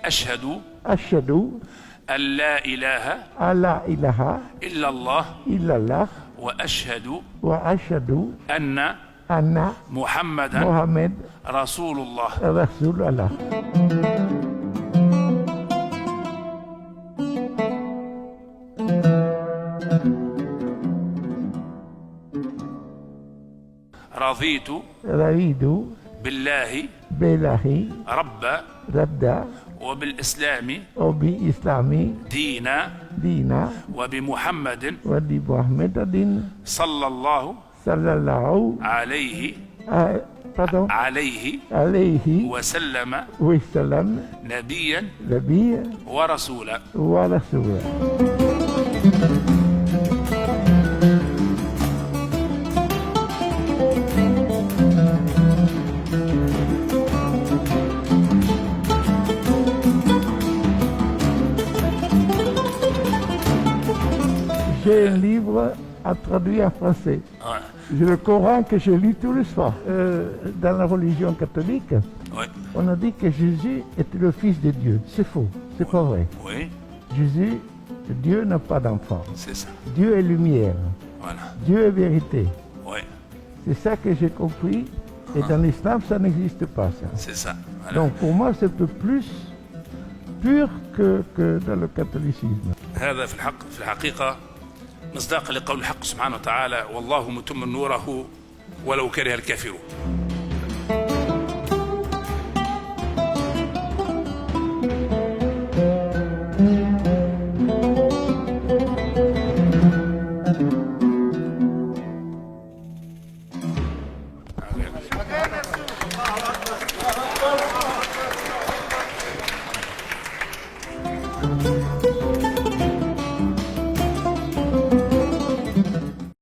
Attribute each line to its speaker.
Speaker 1: أشهد
Speaker 2: أن لا إله
Speaker 1: أن لا إله
Speaker 2: إلا الله
Speaker 1: إلا الله
Speaker 2: وأشهد
Speaker 1: أن
Speaker 2: محمدا
Speaker 1: محمد
Speaker 2: رسول الله.
Speaker 1: رسول الله.
Speaker 2: رضيت بالله ربا وبالإسلام دينا وبمحمد صلى الله عليه وسلم نبيا ورسولا.
Speaker 1: J'ai un livre à traduire en français.
Speaker 2: Ouais.
Speaker 1: J'ai le Coran que je lis tous les soirs. Dans la religion catholique,
Speaker 2: Ouais.
Speaker 1: on a dit que Jésus était le fils de Dieu. C'est faux, c'est pas vrai.
Speaker 2: Oui,
Speaker 1: Dieu n'a pas d'enfant.
Speaker 2: c'est ça.
Speaker 1: Dieu est lumière.
Speaker 2: Voilà.
Speaker 1: Dieu est vérité.
Speaker 2: Oui,
Speaker 1: C'est ça que j'ai compris. Et dans l'islam, ça n'existe pas, ça.
Speaker 2: c'est ça. Voilà.
Speaker 1: Donc pour moi, c'est un peu plus pur que dans le catholicisme.
Speaker 2: هذا في الحقيقة مصداقا لقول الحق سبحانه وتعالى: والله متم نوره ولو كره الكافرون.